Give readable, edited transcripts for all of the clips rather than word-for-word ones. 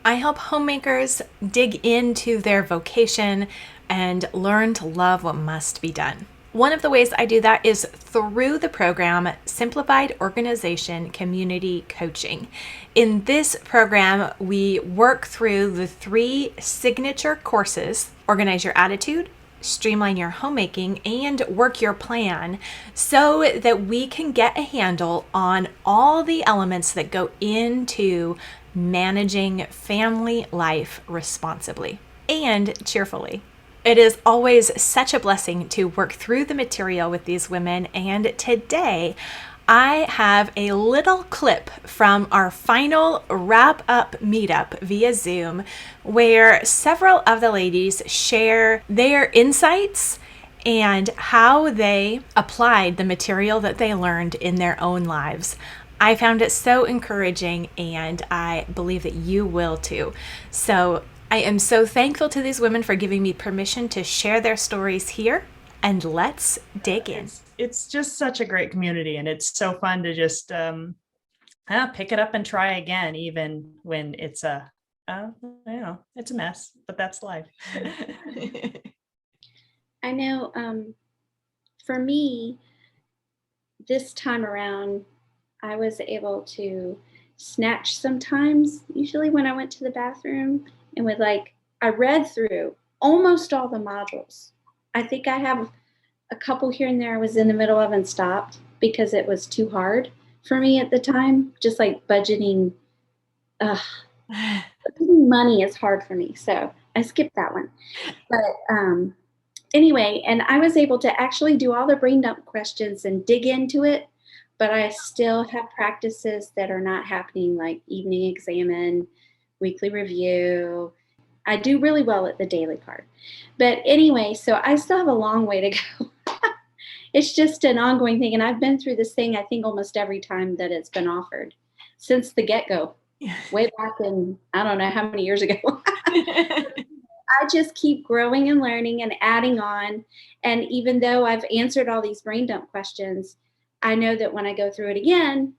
I help homemakers dig into their vocation and learn to love what must be done. One of the ways I do that is through the program Simplified Organization Community Coaching. In this program, we work through the 3 signature courses: Organize Your Attitude, Streamline Your Homemaking, and Work Your Plan, so that we can get a handle on all the elements that go into managing family life responsibly and cheerfully. It is always such a blessing to work through the material with these women, and today I have a little clip from our final wrap up meetup via Zoom where several of the ladies share their insights and how they applied the material that they learned in their own lives. I found it so encouraging, and I believe that you will too. So I am so thankful to these women for giving me permission to share their stories here, and let's dig in. It's just such a great community, and it's so fun to just pick it up and try again, even when it's it's a mess, but that's life. I know for me, this time around, I was able to snatch sometimes, usually when I went to the bathroom, and I read through almost all the modules. I think I have a couple here and there I was in the middle of and stopped because it was too hard for me at the time. Just like budgeting money is hard for me. So I skipped that one. But anyway, and I was able to actually do all the brain dump questions and dig into it, but I still have practices that are not happening, like evening examine, weekly review. I do really well at the daily part. But anyway, so I still have a long way to go. It's just an ongoing thing. And I've been through this thing, I think, almost every time that it's been offered since the get-go, way back in, I don't know how many years ago. I just keep growing and learning and adding on. And even though I've answered all these brain dump questions, I know that when I go through it again,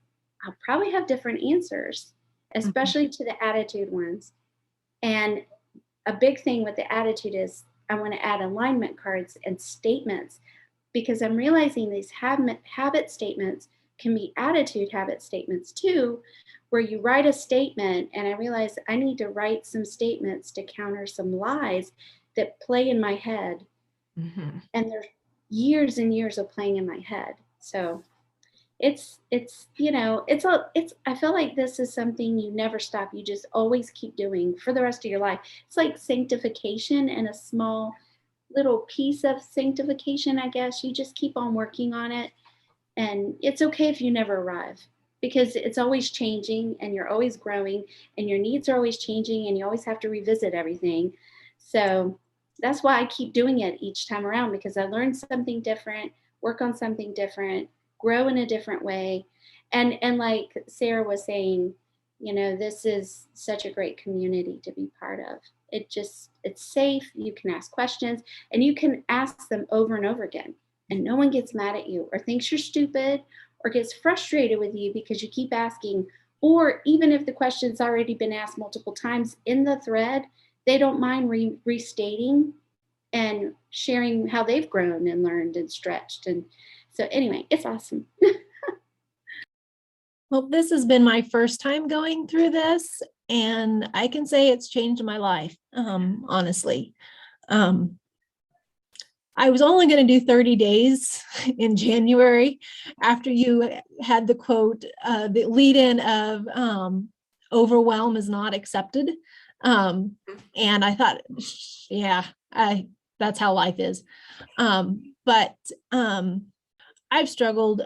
I'll probably have different answers, especially to the attitude ones. And a big thing with the attitude is I want to add alignment cards and statements, because I'm realizing these habit statements can be attitude habit statements too, where you write a statement, and I realize I need to write some statements to counter some lies that play in my head. Mm-hmm. And there's years and years of playing in my head. So it's I feel like this is something you never stop. You just always keep doing for the rest of your life. It's like sanctification, and a small little piece of sanctification, I guess. You just keep on working on it, and it's okay if you never arrive, because it's always changing, and you're always growing, and your needs are always changing, and you always have to revisit everything. So that's why I keep doing it each time around, because I learn something different, work on something different, grow in a different way. And like Sarah was saying, this is such a great community to be part of. It's safe. You can ask questions, and you can ask them over and over again, and no one gets mad at you or thinks you're stupid or gets frustrated with you because you keep asking. Or even if the question's already been asked multiple times in the thread, they don't mind restating and sharing how they've grown and learned and stretched. And so anyway, it's awesome. Well, this has been my first time going through this, and I can say it's changed my life, honestly. I was only going to do 30 days in January after you had the quote, the lead-in of overwhelm is not accepted. And I thought, that's how life is. But I've struggled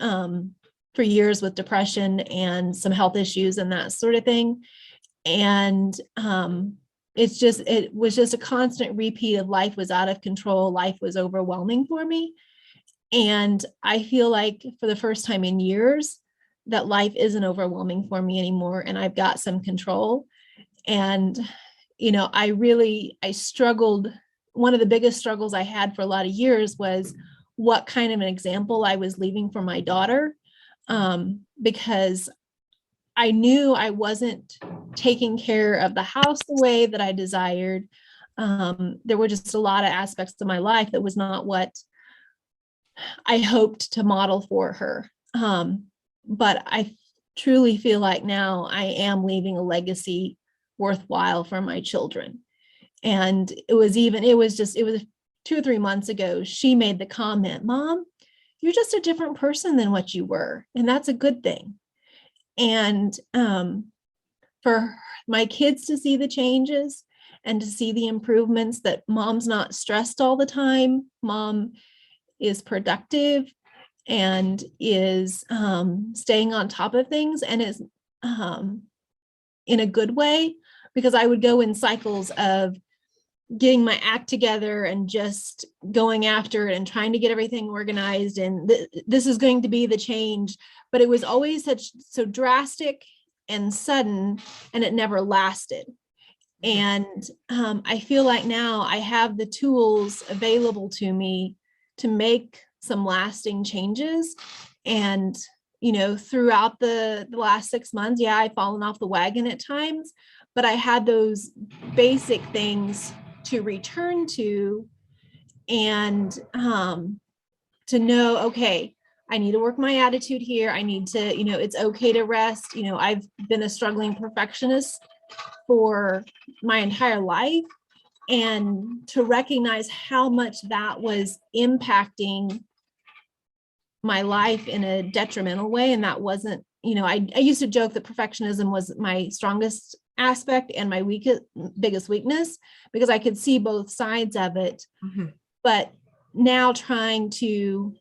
for years with depression and some health issues and that sort of thing. And it was just a constant repeat of life was out of control. Life was overwhelming for me. And I feel like for the first time in years that life isn't overwhelming for me anymore. And I've got some control. And, I struggled. One of the biggest struggles I had for a lot of years was what kind of an example I was leaving for my daughter. Because I knew I wasn't taking care of the house the way that I desired. There were just a lot of aspects of my life that was not what I hoped to model for her. But I truly feel like now I am leaving a legacy worthwhile for my children. And it was 2 or 3 months ago, she made the comment, Mom, you're just a different person than what you were. And that's a good thing. And for my kids to see the changes and to see the improvements, that Mom's not stressed all the time, Mom is productive and is staying on top of things, and is in a good way, because I would go in cycles of getting my act together and just going after it and trying to get everything organized, and this is going to be the change, but it was always so drastic and sudden, and it never lasted. And I feel like now I have the tools available to me to make some lasting changes. And throughout the last 6 months, yeah, I've fallen off the wagon at times, but I had those basic things to return to, and to know, okay, I need to work my attitude here. I need to, it's okay to rest. I've been a struggling perfectionist for my entire life, and to recognize how much that was impacting my life in a detrimental way. And that wasn't, I used to joke that perfectionism was my strongest aspect and my biggest weakness, because I could see both sides of it. Mm-hmm. But now trying to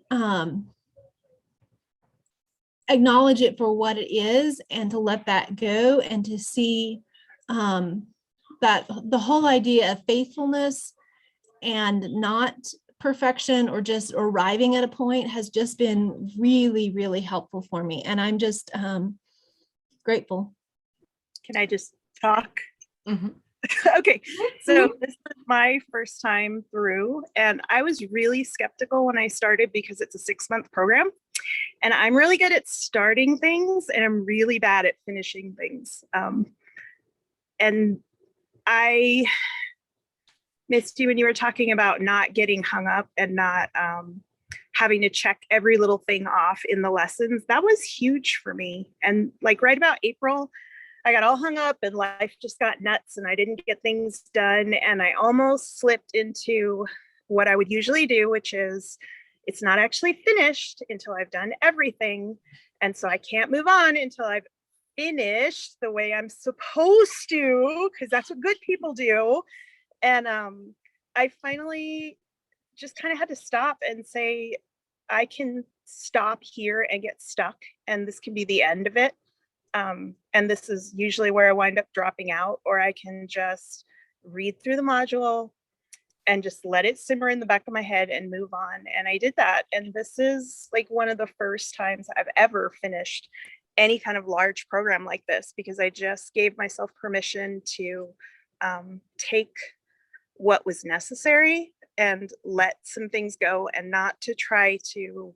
acknowledge it for what it is, and to let that go, and to see that the whole idea of faithfulness and not perfection or just arriving at a point has just been really, really helpful for me. And I'm just grateful. Can I just talk? Mm-hmm. Okay, so this is my first time through, and I was really skeptical when I started, because it's a 6-month program, and I'm really good at starting things, and I'm really bad at finishing things. And I missed you when you were talking about not getting hung up and not having to check every little thing off in the lessons. That was huge for me. And like right about April, I got all hung up and life just got nuts and I didn't get things done. And I almost slipped into what I would usually do, which is it's not actually finished until I've done everything. And so I can't move on until I've finished the way I'm supposed to, because that's what good people do. And I finally just kind of had to stop and say, I can stop here and get stuck, and this can be the end of it. And this is usually where I wind up dropping out, or I can just read through the module and just let it simmer in the back of my head and move on. And I did that. And this is like one of the first times I've ever finished any kind of large program like this, because I just gave myself permission to take what was necessary and let some things go, and not to try to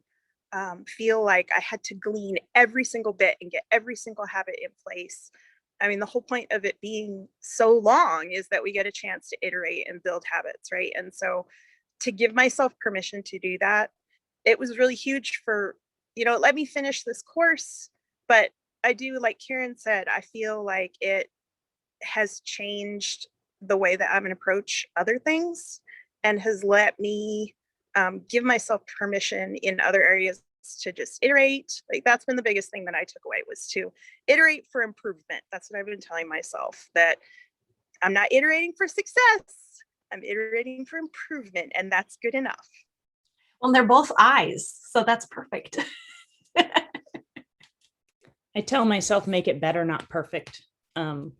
feel like I had to glean every single bit and get every single habit in place. I mean, the whole point of it being so long is that we get a chance to iterate and build habits, right? And so to give myself permission to do that, it was really huge for, let me finish this course. But I do, like Karen said, I feel like it has changed the way that I'm going to approach other things, and has let me give myself permission in other areas to just iterate. Like that's been the biggest thing that I took away, was to iterate for improvement. That's what I've been telling myself, that I'm not iterating for success, I'm iterating for improvement, and that's good enough. Well, they're both eyes, so that's perfect. I tell myself, make it better, not perfect,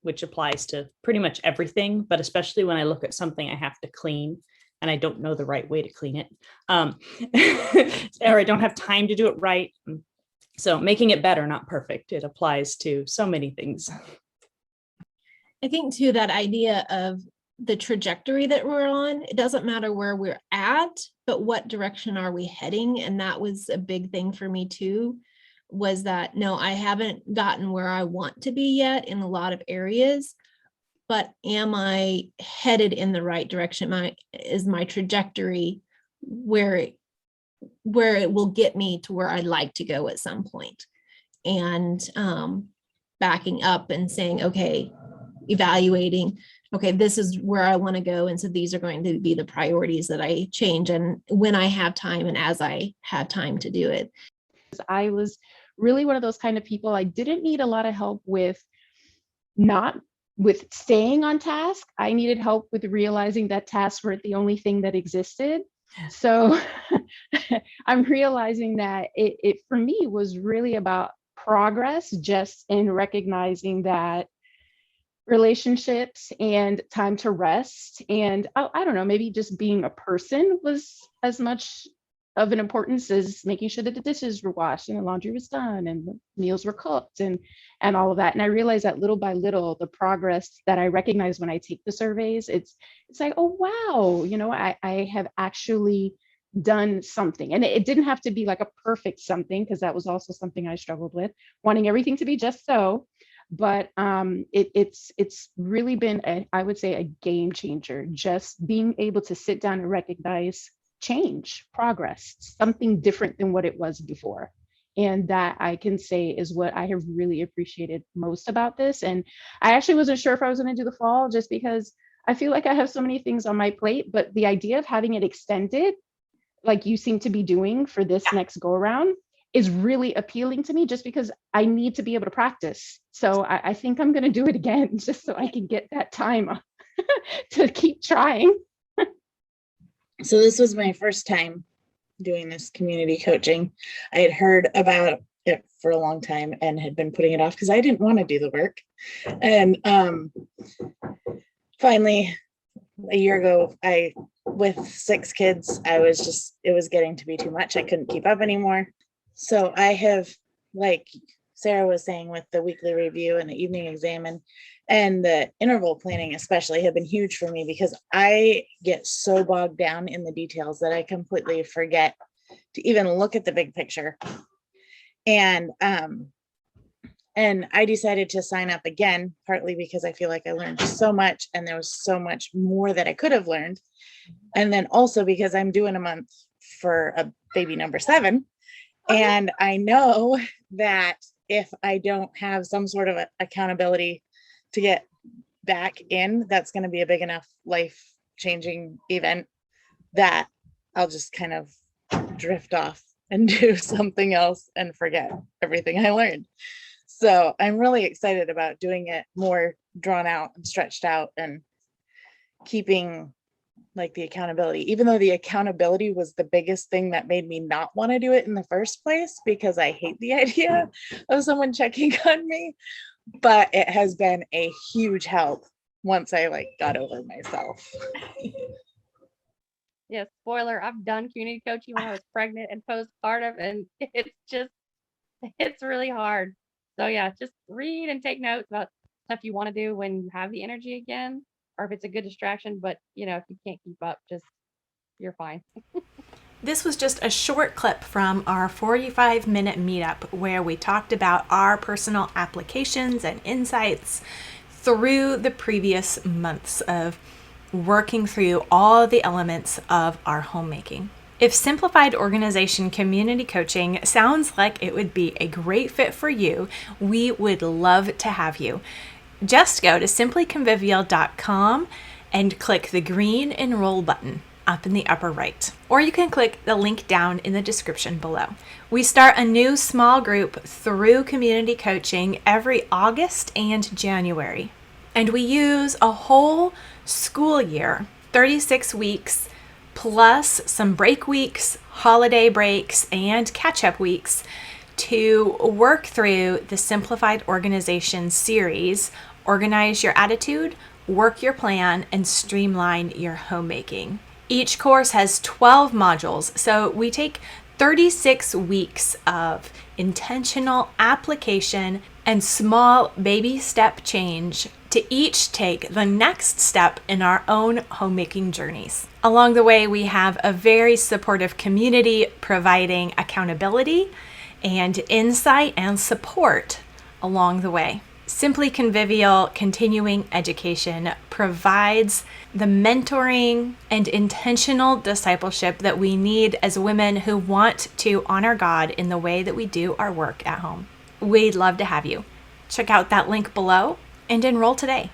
which applies to pretty much everything, but especially when I look at something I have to clean and I don't know the right way to clean it, or I don't have time to do it right. So making it better, not perfect, it applies to so many things. I think too, that idea of the trajectory that we're on, it doesn't matter where we're at, but what direction are we heading? And that was a big thing for me too, was that, no, I haven't gotten where I want to be yet in a lot of areas, but am I headed in the right direction? Is my trajectory where it will get me to where I'd like to go at some point? And backing up and saying, okay, evaluating, okay, this is where I want to go. And so these are going to be the priorities that I change, and when I have time and as I have time to do it. I was really one of those kind of people. I didn't need a lot of help with staying on task. I needed help with realizing that tasks weren't the only thing that existed. So I'm realizing that it for me was really about progress, just in recognizing that relationships and time to rest and I don't know, maybe just being a person was as much of an importance as making sure that the dishes were washed and the laundry was done and the meals were cooked and all of that. And I realized that little by little, the progress that I recognize when I take the surveys, it's like, oh wow, I have actually done something. And it didn't have to be like a perfect something, because that was also something I struggled with, wanting everything to be just so. But it's really been, I would say, a game changer, just being able to sit down and recognize change, progress, something different than what it was before. And that, I can say, is what I have really appreciated most about this. And I actually wasn't sure if I was going to do the fall, just because I feel like I have so many things on my plate, but the idea of having it extended, like you seem to be doing for this next go around, is really appealing to me, just because I need to be able to practice. So I think I'm going to do it again, just so I can get that time to keep trying. So this was my first time doing this community coaching. I had heard about it for a long time and had been putting it off because I didn't want to do the work. And finally, a year ago, with 6 kids, it was getting to be too much. I couldn't keep up anymore. So I have, like Sarah was saying, with the weekly review and the evening exam and the interval planning especially, have been huge for me, because I get so bogged down in the details that I completely forget to even look at the big picture. And I decided to sign up again, partly because I feel like I learned so much and there was so much more that I could have learned. And then also because I'm doing a month for a baby number 7. And I know that if I don't have some sort of accountability to get back in, that's going to be a big enough life-changing event that I'll just kind of drift off and do something else and forget everything I learned. So I'm really excited about doing it more drawn out and stretched out, and keeping the accountability, even though the accountability was the biggest thing that made me not want to do it in the first place, because I hate the idea of someone checking on me. But it has been a huge help once I got over myself. Yeah, spoiler, I've done community coaching when I was pregnant and postpartum, and it's really hard. So yeah, just read and take notes about stuff you want to do when you have the energy again, or if it's a good distraction. But if you can't keep up, you're fine. This was just a short clip from our 45-minute meetup where we talked about our personal applications and insights through the previous months of working through all the elements of our homemaking. If simplified organization community coaching sounds like it would be a great fit for you, we would love to have you. Just go to simplyconvivial.com and click the green enroll button up in the upper right, or you can click the link down in the description below. We start a new small group through community coaching every August and January, and we use a whole school year, 36 weeks, plus some break weeks, holiday breaks, and catch-up weeks to work through the Simplified Organization series, organize your attitude, work your plan, and streamline your homemaking. Each course has 12 modules, so we take 36 weeks of intentional application and small baby step change to each take the next step in our own homemaking journeys. Along the way, we have a very supportive community providing accountability and insight and support along the way. Simply Convivial Continuing Education provides the mentoring and intentional discipleship that we need as women who want to honor God in the way that we do our work at home. We'd love to have you. Check out that link below and enroll today.